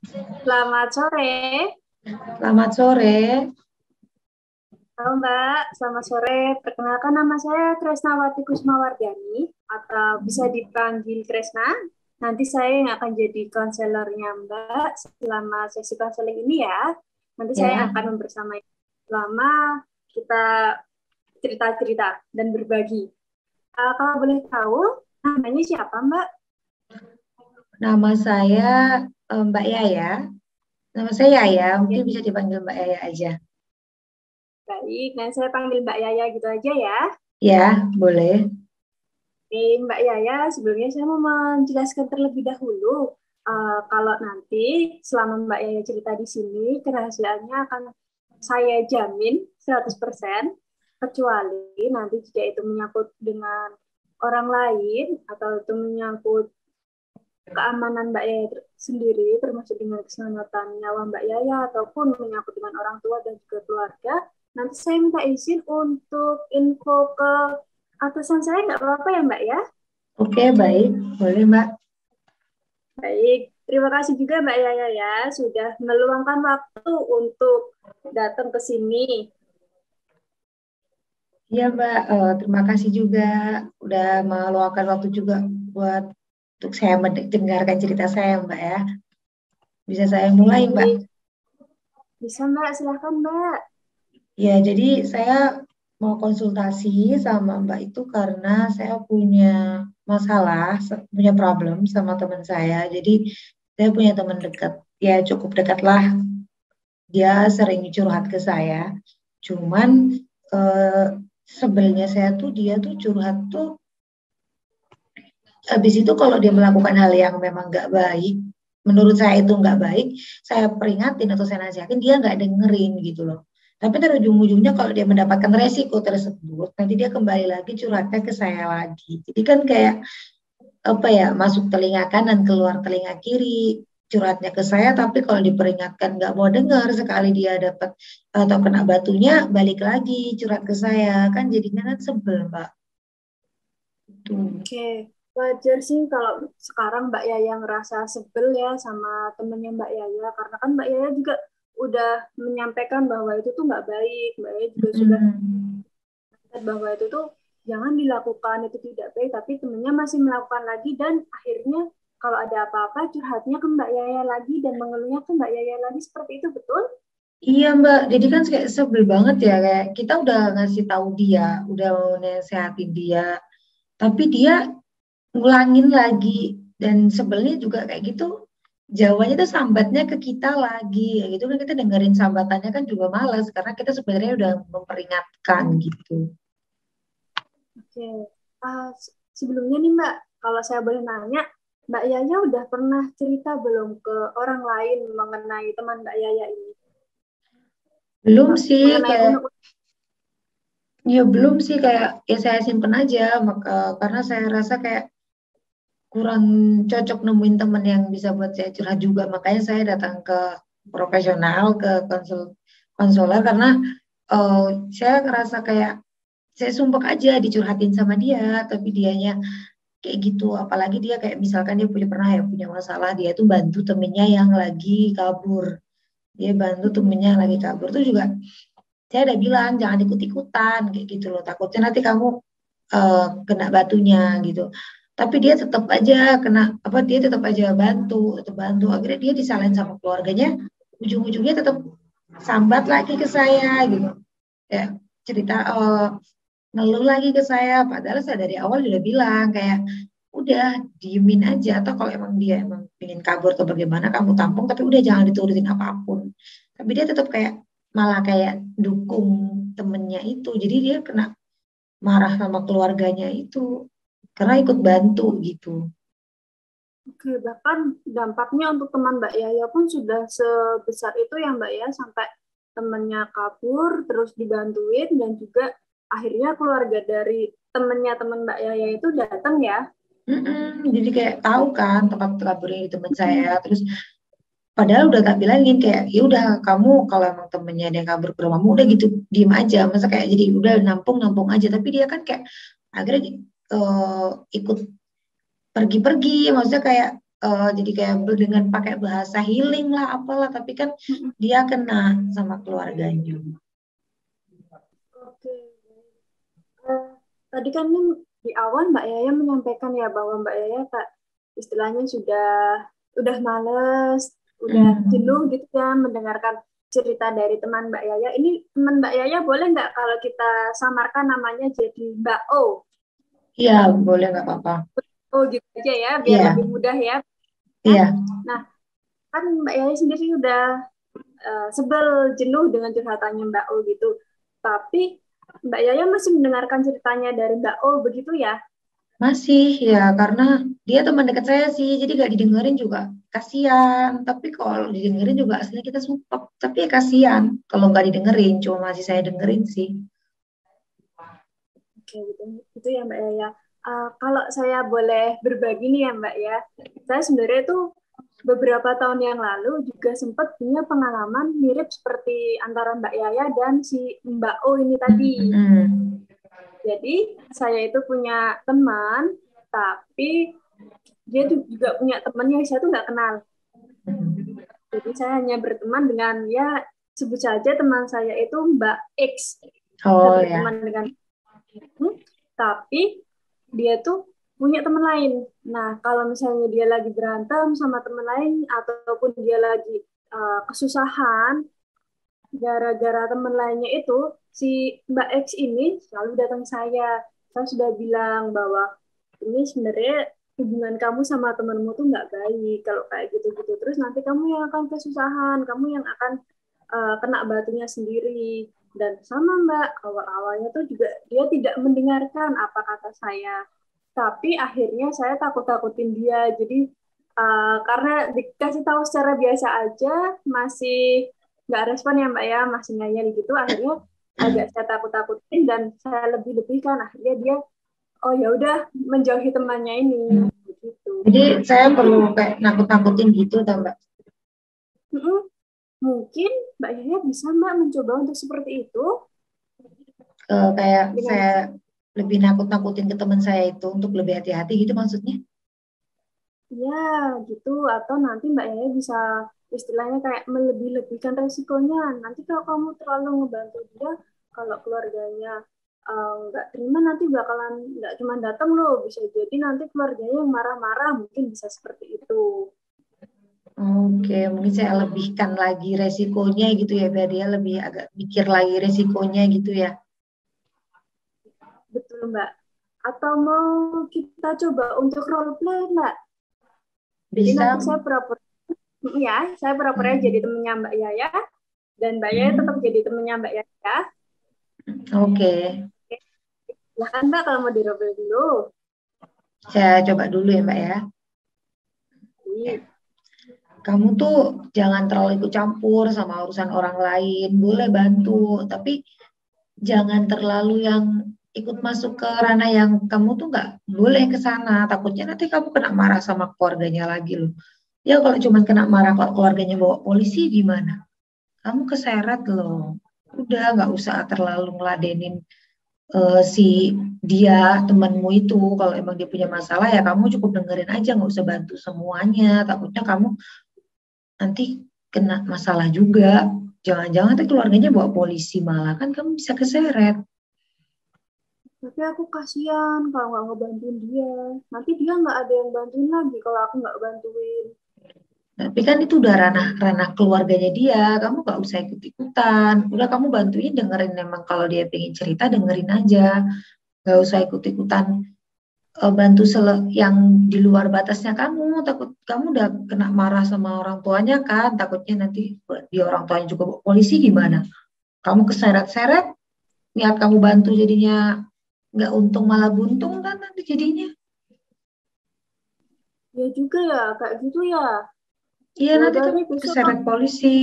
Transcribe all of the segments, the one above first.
Selamat sore. Selamat sore. Halo Mbak, selamat sore. Perkenalkan nama saya Tresnawati Kusmawardani atau bisa dipanggil Tresna. Nanti saya yang akan jadi konselornya Mbak selama sesi konseling ini ya. Nanti saya Ya, akan membersamai selama kita cerita-cerita dan berbagi. Kalau boleh tahu, namanya siapa Mbak? nama saya Mbak Yaya. Nama saya Yaya, Ya, mungkin bisa dipanggil Mbak Yaya aja. baik. Nah, saya panggil Mbak Yaya gitu aja ya. Ya, boleh. Oke, Mbak Yaya, sebelumnya saya mau menjelaskan terlebih dahulu. Kalau nanti selama Mbak Yaya cerita di sini, kerahasiaannya akan saya jamin 100%, kecuali nanti jika itu menyangkut dengan orang lain, atau itu menyangkut keamanan Mbak Yaya sendiri, termasuk dengan keselamatan nyawa Mbak Yaya, ataupun menyangkut dengan orang tua dan juga keluarga, nanti saya minta izin untuk info ke atasan saya, nggak apa-apa ya Mbak ya? Oke, baik. Boleh, Mbak. Baik, terima kasih juga Mbak Yaya ya sudah meluangkan waktu untuk datang ke sini. Iya, Mbak. Terima kasih juga udah meluangkan waktu juga buat untuk saya mendengarkan cerita saya, Mbak ya. Bisa saya mulai, Mbak? Baik, bisa Mbak, silahkan Mbak. Ya, jadi saya mau konsultasi sama Mbak itu karena saya punya masalah, punya problem sama teman saya. Jadi saya punya teman dekat, ya cukup dekat lah. Dia sering curhat ke saya. Cuman eh, sebelnya saya tuh dia tuh curhat tuh habis itu kalau dia melakukan hal yang memang nggak baik, menurut saya itu nggak baik, saya peringatin atau saya nasihatin dia nggak dengerin gitu loh. Tapi ntar ujung-ujungnya kalau dia mendapatkan resiko tersebut, nanti dia kembali lagi curhatnya ke saya lagi. Jadi kan kayak apa ya, masuk telinga kanan keluar telinga kiri, curhatnya ke saya, tapi kalau diperingatkan nggak mau dengar, sekali dia dapat atau kena batunya balik lagi curhat ke saya, kan jadinya kan sebel, Mbak. Tuh. Oke, wajar sih kalau sekarang Mbak Yaya ngerasa sebel ya sama temennya Mbak Yaya, karena kan Mbak Yaya juga udah menyampaikan bahwa itu tuh nggak baik. Mbak Yaya juga sudah Mm-mm. bahwa itu tuh jangan dilakukan, itu tidak baik, tapi temennya masih melakukan lagi dan akhirnya kalau ada apa-apa curhatnya ke Mbak Yaya lagi dan mengeluhnya ke Mbak Yaya lagi, seperti itu betul? Iya Mbak, jadi kan kayak sebel banget ya, kayak kita udah ngasih tahu dia, udah mau nasehatin dia, tapi dia ngulangin lagi, dan sebelnya juga kayak gitu, jawabannya tuh sambatnya ke kita lagi, ya gitu kan kita dengerin sambatannya kan juga malas, karena kita sebenarnya udah memperingatkan gitu. Oke. Sebelumnya nih Mbak, kalau saya boleh nanya, Mbak Yaya udah pernah cerita belum ke orang lain mengenai teman Mbak Yaya ini? Belum sih, Mengenai kayak unek. ya belum sih, kayak ya saya simpen aja, maka karena saya rasa kayak kurang cocok nemuin temen yang bisa buat saya curhat juga, makanya saya datang ke profesional, ke konselor karena eh, saya ngerasa kayak saya sumpek aja dicurhatin sama dia, tapi dianya kayak gitu. Apalagi dia kayak misalkan dia pernah ya punya masalah, dia tuh bantu temennya yang lagi kabur, dia bantu temennya yang lagi kabur tuh juga saya udah bilang jangan ikut-ikutan kayak gitu loh, takutnya nanti kamu kena batunya gitu. Tapi dia tetap aja kena apa, dia tetap bantu. Akhirnya dia disalahin sama keluarganya, ujung-ujungnya tetap sambat lagi ke saya gitu. Ya, cerita ngeluh lagi ke saya, padahal saya dari awal udah bilang kayak udah diemin aja, atau kalau emang dia emang ingin kabur atau bagaimana kamu tampung, tapi udah jangan diturutin apapun. Tapi dia tetap kayak malah kayak dukung temennya itu, jadi dia kena marah sama keluarganya itu karena ikut bantu gitu. Oke, bahkan dampaknya untuk teman Mbak Yaya pun sudah sebesar itu ya Mbak ya, sampai temannya kabur, terus dibantuin, dan juga akhirnya keluarga dari temannya teman Mbak Yaya itu datang ya. Jadi kayak tahu kan tempat kaburnya di teman saya, terus padahal udah tak bilangin kayak ya udah kamu kalau emang temennya ada yang kabur ke rumahmu udah gitu diem aja, masa kayak jadi udah nampung nampung aja, tapi dia kan kayak akhirnya ikut pergi-pergi, maksudnya kayak jadi kayak dengan pakai bahasa healing lah apalah, tapi kan Mm-mm. dia kena sama keluarganya. Oke. Eh, Tadi kan nih di awal Mbak Yaya menyampaikan ya bahwa Mbak Yaya Kak istilahnya udah males, udah jenuh Hmm. gitu ya mendengarkan cerita dari teman Mbak Yaya. Ini teman Mbak Yaya boleh nggak kalau kita samarkan namanya jadi Mbak O? Iya, boleh nggak apa-apa. Oh gitu aja ya, biar Iya, lebih mudah ya. Ya. iya. Nah, kan Mbak Yaya sendiri udah sebel, jenuh dengan curhatannya Mbak O gitu. Tapi Mbak Yaya masih mendengarkan ceritanya dari Mbak O begitu ya? Masih ya, karena dia teman dekat saya sih, jadi gak didengerin juga kasihan. Tapi kalau didengerin juga aslinya kita support. Tapi ya kasihan kalau nggak didengerin, cuma masih saya dengerin sih. Oke, gitu. Itu ya Mbak Yaya. Kalau saya boleh berbagi nih ya Mbak ya, saya sebenarnya tuh beberapa tahun yang lalu juga sempat punya pengalaman mirip seperti antara Mbak Yaya dan si Mbak O ini tadi. Hmm. Jadi saya itu punya teman, tapi dia tuh juga punya teman yang saya tuh nggak kenal. Jadi saya hanya berteman dengan ya sebut saja teman saya itu Mbak X. Saya Oh ya. berteman dengan tapi dia tuh punya teman lain. Nah, kalau misalnya dia lagi berantem sama teman lain ataupun dia lagi kesusahan gara-gara teman lainnya itu, si Mbak X ini selalu datang saya. Saya sudah bilang bahwa ini sebenarnya hubungan kamu sama temanmu tuh nggak baik kalau kayak gitu-gitu. Terus nanti kamu yang akan kesusahan, kamu yang akan kena batunya sendiri. Dan sama Mbak, awal-awalnya tuh juga dia tidak mendengarkan apa kata saya. Tapi akhirnya saya takut-takutin dia. Jadi karena dikasih tahu secara biasa aja, masih nggak respon ya Mbak ya, masih ngeyel gitu. Akhirnya agak saya takut-takutin dan saya lebih-lebihkan. Akhirnya dia, oh ya udah menjauhi temannya ini. Begitu. Jadi saya perlu kayak nakut-nakutin gitu, tau Mbak? Mungkin Mbak Yaya bisa Mbak mencoba untuk seperti itu Kayak dengan saya lebih nakut-nakutin ke teman saya itu untuk lebih hati-hati gitu maksudnya. ya gitu atau nanti Mbak Yaya bisa istilahnya kayak melebih-lebihkan resikonya. Nanti kalau kamu terlalu ngebantu dia, kalau keluarganya nggak terima nanti bakalan nggak cuma datang loh, bisa jadi nanti keluarganya yang marah-marah mungkin bisa seperti itu. Oke, mungkin saya lebihkan lagi resikonya gitu ya, biar dia lebih agak mikir lagi resikonya gitu ya. Betul Mbak. Atau mau kita coba untuk role play Mbak? Jadi Bisa. nanti saya pura-pura jadi Hmm. temennya Mbak Yaya dan Mbak Yaya tetap Hmm. jadi temennya Mbak Yaya. Oke, Silahkan Mbak kalau mau dirobel dulu. saya coba dulu ya Mbak ya. Jadi, Kamu tuh jangan terlalu ikut campur sama urusan orang lain. Boleh bantu, tapi jangan terlalu yang ikut masuk ke ranah yang kamu tuh nggak boleh ke sana. Takutnya nanti kamu kena marah sama keluarganya lagi loh. Ya kalau cuma kena marah kalau keluarganya bawa polisi gimana? Kamu keseret loh. Udah nggak usah terlalu ngeladenin si dia temanmu itu. Kalau emang dia punya masalah ya kamu cukup dengerin aja, nggak usah bantu semuanya. Takutnya kamu nanti kena masalah juga. Jangan-jangan nanti keluarganya bawa polisi malah kan kamu bisa keseret. tapi aku kasihan kalau nggak ngebantuin dia. Nanti dia nggak ada yang bantuin lagi kalau aku nggak bantuin. Tapi kan itu udah ranah ranah keluarganya dia, kamu gak usah ikut-ikutan. Udah kamu bantuin dengerin memang kalau dia pengen cerita dengerin aja, gak usah ikut-ikutan bantu yang di luar batasnya kamu. Takut kamu udah kena marah sama orang tuanya kan, takutnya nanti dia orang tuanya juga bawa polisi gimana? Kamu keseret-seret, niat kamu bantu jadinya nggak untung malah buntung kan nanti jadinya. Ya juga ya, kayak gitu ya. Iya Ya nanti udah kamu deh besok keseret polisi.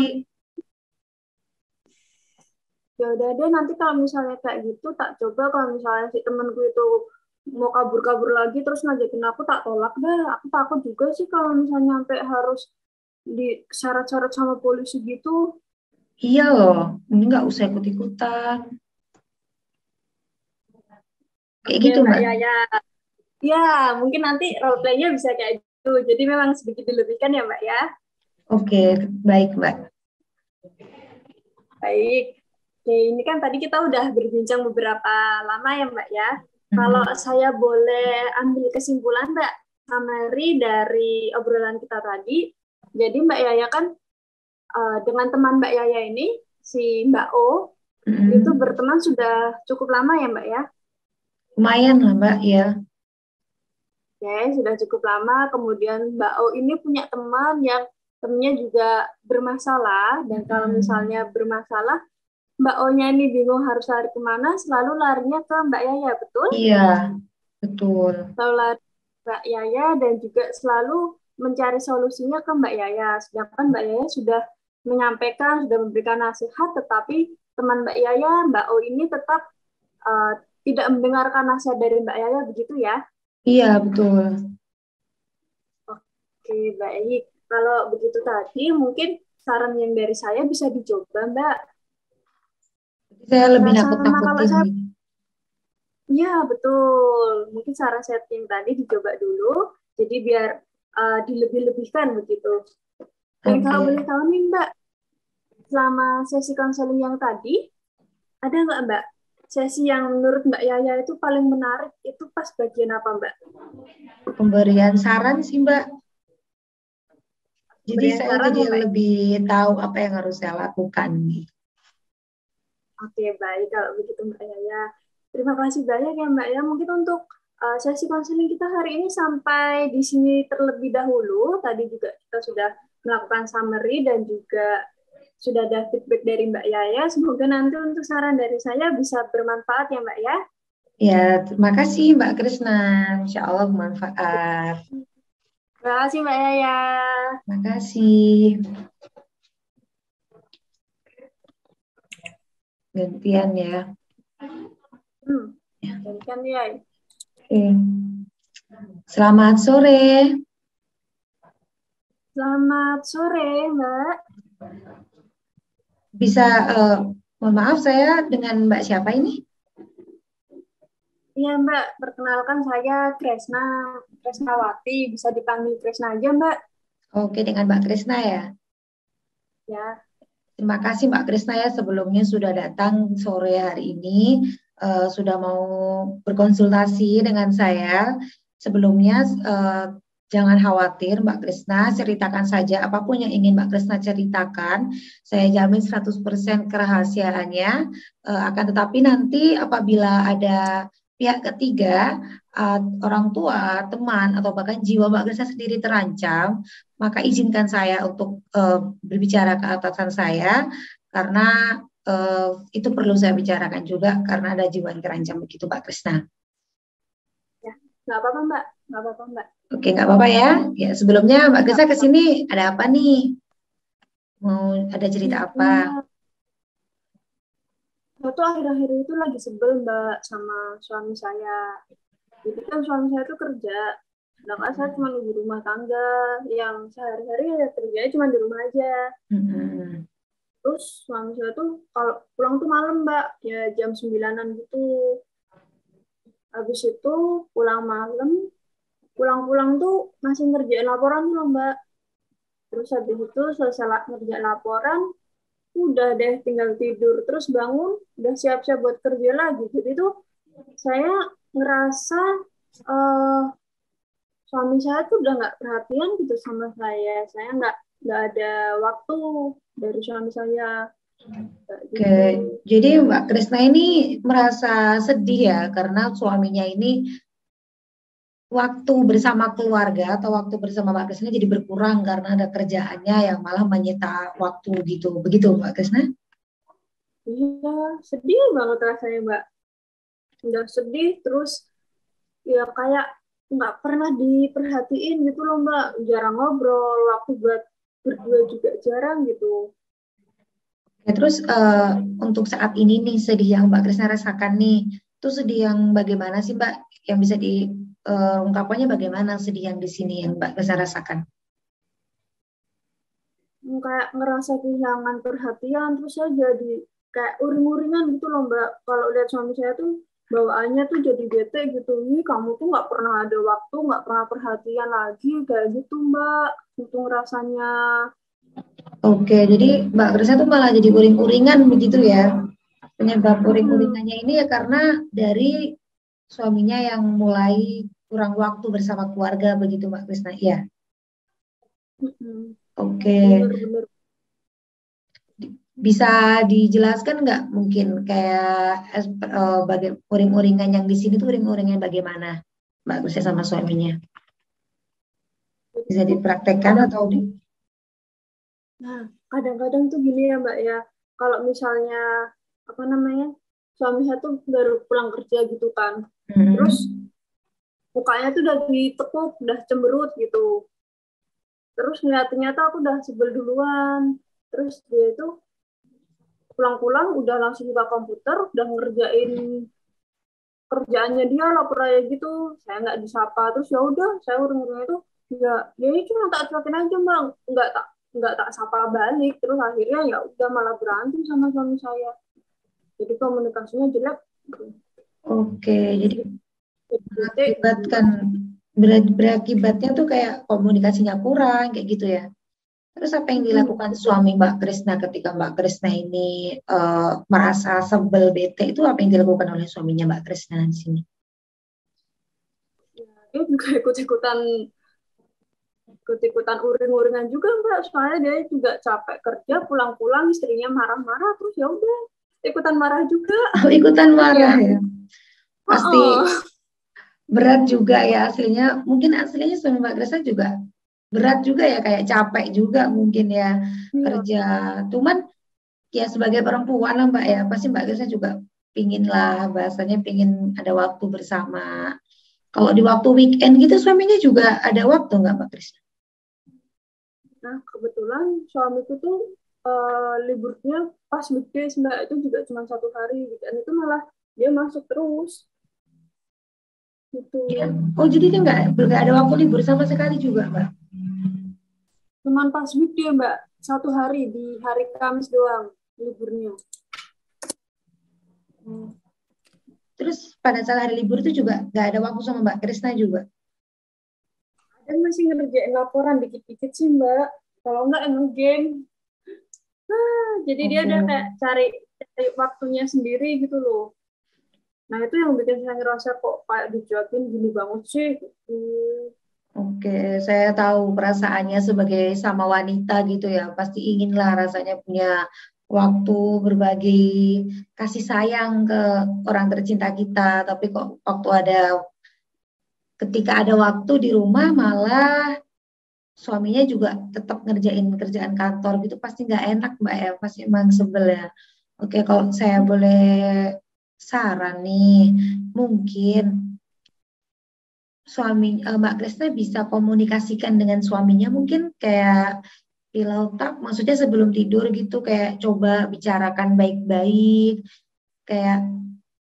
ya udah deh nanti kalau misalnya kayak gitu tak coba kalau misalnya si temanku itu mau kabur-kabur lagi terus ngajakin aku tak tolak deh. Aku takut juga sih kalau misalnya sampai harus disyarat-syarat sama polisi gitu. Iya loh, ini nggak usah ikut-ikutan. Kayak Oke gitu Mbak Mbak. Yaya. Ya, mungkin nanti role play-nya bisa kayak Jadi memang sedikit dilebihkan ya Mbak ya. Oke, baik Mbak. Baik. Oke, ini kan tadi kita udah berbincang beberapa lama ya Mbak ya. Kalau Mm-mm. saya boleh ambil kesimpulan Mbak, summary dari obrolan kita tadi. Jadi Mbak Yaya kan dengan teman Mbak Yaya ini, si Mbak O, itu Mm-mm. berteman sudah cukup lama ya Mbak ya. Lumayan lah Mbak ya. Oke, sudah cukup lama. Kemudian Mbak O ini punya teman yang temennya juga bermasalah. Dan kalau Mm-mm. misalnya bermasalah, Mbak O-nya ini bingung harus lari kemana, selalu larinya ke Mbak Yaya, betul? Iya, betul. Selalu lari ke Mbak Yaya dan juga selalu mencari solusinya ke Mbak Yaya. Sedangkan Mbak Yaya sudah menyampaikan, sudah memberikan nasihat, tetapi teman Mbak Yaya, Mbak O ini tetap uh, tidak mendengarkan nasihat dari Mbak Yaya, begitu ya? Iya, betul. Oke, baik. Kalau begitu tadi, mungkin saran yang dari saya bisa dicoba, Mbak. Saya lebih Sama kalau nakut-nakutin saya, gitu. ya betul. Mungkin saran saya yang tadi dicoba dulu, jadi biar dilebih-lebihkan begitu. Dan kalau boleh Oke. tahu nih, Mbak, selama sesi konseling yang tadi, ada nggak, Mbak, sesi yang menurut Mbak Yaya itu paling menarik, itu pas bagian apa, Mbak? Pemberian saran sih Mbak. Jadi Berian saya saran jadi ya, Mbak? lebih tahu apa yang harus saya lakukan nih. Oke, baik kalau begitu Mbak Yaya. Terima kasih banyak ya Mbak ya. Mungkin untuk sesi konseling kita hari ini sampai di sini terlebih dahulu. Tadi juga kita sudah melakukan summary dan juga sudah ada feedback dari Mbak Yaya. Semoga nanti untuk saran dari saya bisa bermanfaat ya Mbak ya. Ya, terima kasih Mbak Krisna. Insya Allah bermanfaat. Terima kasih Mbak Yaya. Terima kasih. Gantian ya. Gantian ya. Oke. Selamat sore. Selamat sore Mbak. Bisa, mohon maaf saya dengan Mbak siapa ini? Iya Mbak, perkenalkan saya Kresna, Kresnawati. Bisa dipanggil Kresna aja Mbak. Oke, dengan Mbak Krisna ya. Ya. Terima kasih Mbak Krisna ya sebelumnya sudah datang sore hari ini, sudah mau berkonsultasi dengan saya. Sebelumnya jangan khawatir Mbak Krisna, ceritakan saja apapun yang ingin Mbak Krisna ceritakan. Saya jamin 100% kerahasiaannya. Akan tetapi nanti apabila ada pihak ketiga, orang tua, teman, atau bahkan jiwa Mbak Krisna sendiri terancam, maka izinkan saya untuk berbicara ke atasan saya karena itu perlu saya bicarakan juga karena ada jiwa yang terancam begitu Mbak Krisna. Ya, nggak apa-apa Mbak, nggak apa-apa Mbak. Oke, nggak apa-apa ya. Ya, sebelumnya Mbak Nggak Krisna ke apa-apa. sini ada apa nih? Mau ada cerita apa? Mbak, saya tuh akhir-akhir itu lagi sebel Mbak sama suami saya. Jadi kan suami saya tuh kerja, sedangkan saya cuma ibu rumah tangga yang sehari-hari ya kerjanya cuma di rumah aja. Hmm. Terus suami saya tuh kalau pulang tuh malam Mbak, ya jam 9-an gitu. Habis itu pulang malam, pulang-pulang tuh masih ngerjain laporan tuh loh Mbak. Terus habis itu selesai ngerjain laporan, udah deh tinggal tidur. Terus bangun, udah siap-siap buat kerja lagi. Jadi tuh saya ngerasa uh, suami saya tuh udah nggak perhatian gitu sama saya. Saya nggak ada waktu dari suami saya. Kayak Oke, gitu. jadi Mbak Krisna ini merasa sedih ya karena suaminya ini waktu bersama keluarga atau waktu bersama Mbak Krisna jadi berkurang karena ada kerjaannya yang malah menyita waktu gitu. Begitu Mbak Krisna? Iya, sedih banget rasanya, Mbak. Udah sedih, terus ya kayak nggak pernah diperhatiin gitu loh, Mbak. Jarang ngobrol, waktu buat berdua juga jarang gitu. Ya, terus untuk saat ini nih sedih yang Mbak Krisna rasakan nih, itu sedih yang bagaimana sih Mbak? Yang bisa diungkapkannya bagaimana sedih yang di sini yang Mbak Krisna rasakan? Kayak ngerasa kehilangan perhatian, terus saya jadi kayak uring-uringan gitu loh, Mbak. Kalau lihat suami saya tuh bawaannya tuh jadi bete gitu. Nih kamu tuh nggak pernah ada waktu, nggak pernah perhatian lagi kayak gitu Mbak. Itu rasanya. Oke, jadi Mbak Krisna tuh malah jadi uring-uringan begitu ya. Penyebab Mm-mm. uring-uringannya ini ya karena dari suaminya yang mulai kurang waktu bersama keluarga begitu Mbak Krisna. Iya. Mm-mm. Oke, Bener-bener. bisa dijelaskan nggak mungkin kayak uring-uringan yang di sini tuh uring-uringan bagaimana Mbak Krisna sama suaminya? Jadi Bisa tuh dipraktekkan kadang, atau di... nah kadang-kadang tuh gini ya Mbak ya. Kalau misalnya apa namanya suami saya tuh baru pulang kerja gitu kan. Terus Hmm. mukanya tuh udah ditekuk, udah cemberut gitu. Terus ngeliatnya tuh aku udah sebel duluan. Terus dia itu pulang-pulang udah langsung buka komputer, udah ngerjain kerjaannya dia lapor aja gitu. Saya nggak disapa, terus ya udah saya urung-urung itu ya dia ini cuma tak cuekin aja bang, nggak tak sapa balik. Terus akhirnya ya udah malah berantem sama suami saya, jadi komunikasinya jelek gitu. Oke, Terus jadi jadi bete gitu. mengakibatkan berakibatnya tuh kayak komunikasinya kurang kayak gitu ya. Terus apa yang dilakukan Betul. suami Mbak Krisna ketika Mbak Krisna ini merasa sebel bete itu apa yang dilakukan oleh suaminya Mbak Krisna di sini? Ya, dia juga ikut-ikutan uring-uringan juga mbak, soalnya dia juga capek kerja, pulang-pulang istrinya marah-marah, terus ya udah ikutan marah juga. Oh, ikutan marah Ya, ya. Pasti oh, berat juga ya aslinya. Mungkin aslinya suami Mbak Krisna juga berat juga ya kayak capek juga mungkin ya iya. kerja. Cuman ya sebagai perempuan lah Mbak ya pasti Mbak Krisna juga pingin lah bahasanya pingin ada waktu bersama. Kalau di waktu weekend gitu suaminya juga ada waktu nggak Mbak Krisna? Nah, kebetulan suamiku tuh liburnya pas weekdays mbak, itu juga cuma 1 hari gitu. Dan itu malah dia masuk terus gitu. Ya. Oh jadi dia nggak ada waktu libur sama sekali juga Mbak? Cuman pas weekday mbak, 1 hari di hari Kamis doang liburnya. Hmm. Terus pada saat hari libur itu juga nggak ada waktu sama Mbak Krisna juga? Dan masih ngerjain laporan dikit-dikit sih mbak, kalau enggak emang game. Jadi dia udah Oh, kayak cari waktunya sendiri gitu loh. Nah itu yang bikin saya ngerasa kok kayak dijuatin gini banget sih gitu. oke, saya tahu perasaannya sebagai sama wanita gitu ya. Pasti inginlah rasanya punya waktu berbagi kasih sayang ke orang tercinta kita. Tapi kok waktu ada ketika ada waktu di rumah malah suaminya juga tetap ngerjain kerjaan kantor gitu pasti nggak enak Mbak ya. Pasti emang sebel ya. Oke, kalau saya boleh saran nih, mungkin Mbak Krisna bisa komunikasikan dengan suaminya mungkin kayak pillow talk, maksudnya sebelum tidur gitu kayak coba bicarakan baik-baik, kayak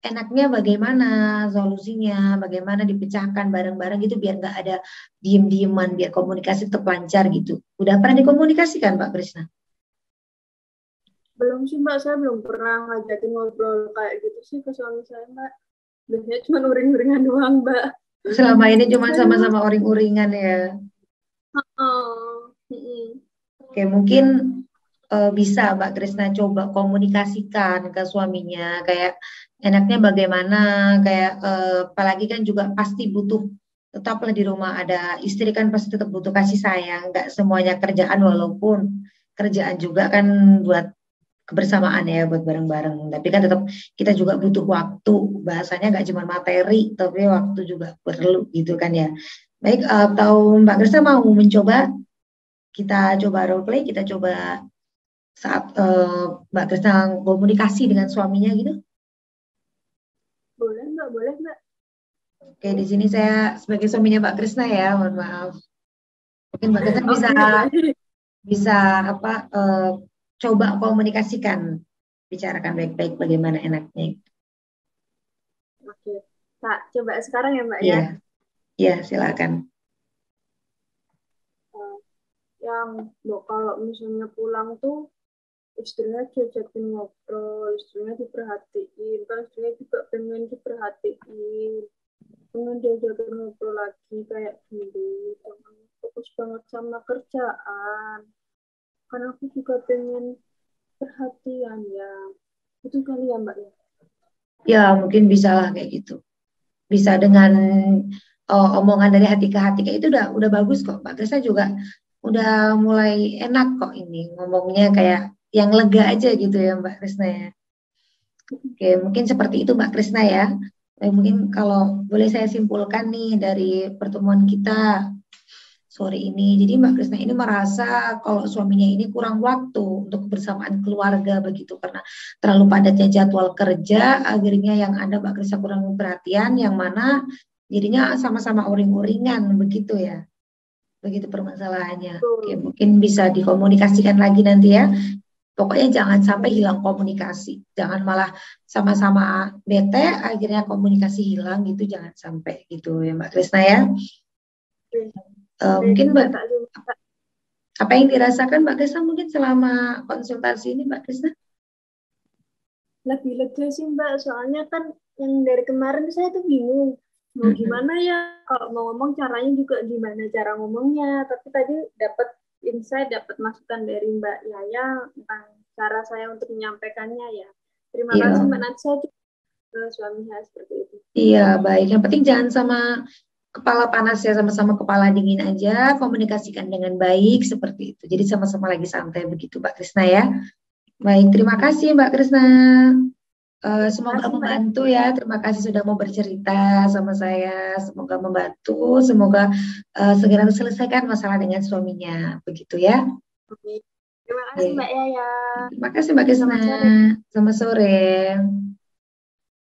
enaknya bagaimana solusinya, bagaimana dipecahkan bareng-bareng gitu biar nggak ada diem-dieman, biar komunikasi tetap lancar gitu. Udah pernah dikomunikasikan Mbak Krisna? Belum sih mbak, saya belum pernah ngajakin ngobrol kayak gitu sih ke suami saya mbak. Biasanya cuma uring-uringan doang mbak. Selama ini cuma Aduh. sama-sama uring-uringan ya. Oh. Mm-mm. Oke, mungkin bisa Mbak Krisna coba komunikasikan ke suaminya kayak enaknya bagaimana kayak apalagi kan juga pasti butuh tetaplah di rumah ada istri kan pasti tetap butuh kasih sayang nggak semuanya kerjaan walaupun kerjaan juga kan buat kebersamaan ya buat bareng-bareng tapi kan tetap kita juga butuh waktu bahasanya nggak cuma materi tapi waktu juga perlu gitu kan ya baik atau Mbak Krisna mau mencoba kita coba role play kita coba saat Mbak Krisna komunikasi dengan suaminya gitu. Boleh mbak, boleh mbak. Oke, di sini saya sebagai suaminya Mbak Krisna ya, mohon maaf. Mungkin Mbak Krisna bisa Oke baik. bisa apa coba komunikasikan, bicarakan baik-baik bagaimana enaknya. Oke, tak coba sekarang ya mbak ya. Iya, iya silakan. Eh, yang kalau misalnya pulang tuh istrinya diajakin ngobrol, istrinya diperhatiin, kan istrinya juga pengen diperhatiin, pengen diajakin ngobrol lagi kayak dulu, jangan fokus banget sama kerjaan, karena aku juga pengen perhatian ya, itu kali ya Mbak ya. Ya mungkin bisa lah kayak gitu. Bisa dengan omongan dari hati ke hati kayak itu udah bagus kok. Mbak Krisna juga udah mulai enak kok ini ngomongnya kayak yang lega aja gitu ya Mbak Krisna ya. Oke, mungkin seperti itu Mbak Krisna ya. Mungkin kalau boleh saya simpulkan nih dari pertemuan kita sore ini. Jadi Mbak Krisna ini merasa kalau suaminya ini kurang waktu untuk kebersamaan keluarga begitu karena terlalu padatnya jadwal kerja, akhirnya yang ada Mbak Krisna kurang perhatian, yang mana jadinya sama-sama uring-uringan begitu ya. Begitu permasalahannya. Oke, Betul. mungkin bisa dikomunikasikan lagi nanti ya. Pokoknya jangan sampai hilang komunikasi. Jangan malah sama-sama bete, akhirnya komunikasi hilang gitu. Jangan sampai gitu ya Mbak Krisna ya. Oke. Sampai Mungkin juga Mbak, tak lupa. apa yang dirasakan Mbak Krisna mungkin selama konsultasi ini Mbak Krisna? Lebih lega sih Mbak, soalnya kan yang dari kemarin saya tuh bingung mau Mm-mm. gimana ya, kalau mau ngomong caranya juga gimana cara ngomongnya, tapi tadi dapat insight, dapat masukan dari Mbak Yaya tentang cara saya untuk menyampaikannya ya. Terima kasih Iya, Mbak, nanti saya juga ke suami saya seperti itu. iya baik. Yang penting jangan sama kepala panas ya, sama-sama kepala dingin aja, komunikasikan dengan baik seperti itu. Jadi sama-sama lagi santai begitu Mbak Krisna ya. Baik, terima kasih Mbak Krisna. Terima Semoga kasih Mbak ya. membantu ya. Terima kasih sudah mau bercerita sama saya. Semoga membantu. Semoga segera terselesaikan masalah dengan suaminya. Begitu ya. Terima kasih Oke. Mbak Yaya. Terima kasih Mbak Krisna. Selamat sore. Selamat sore.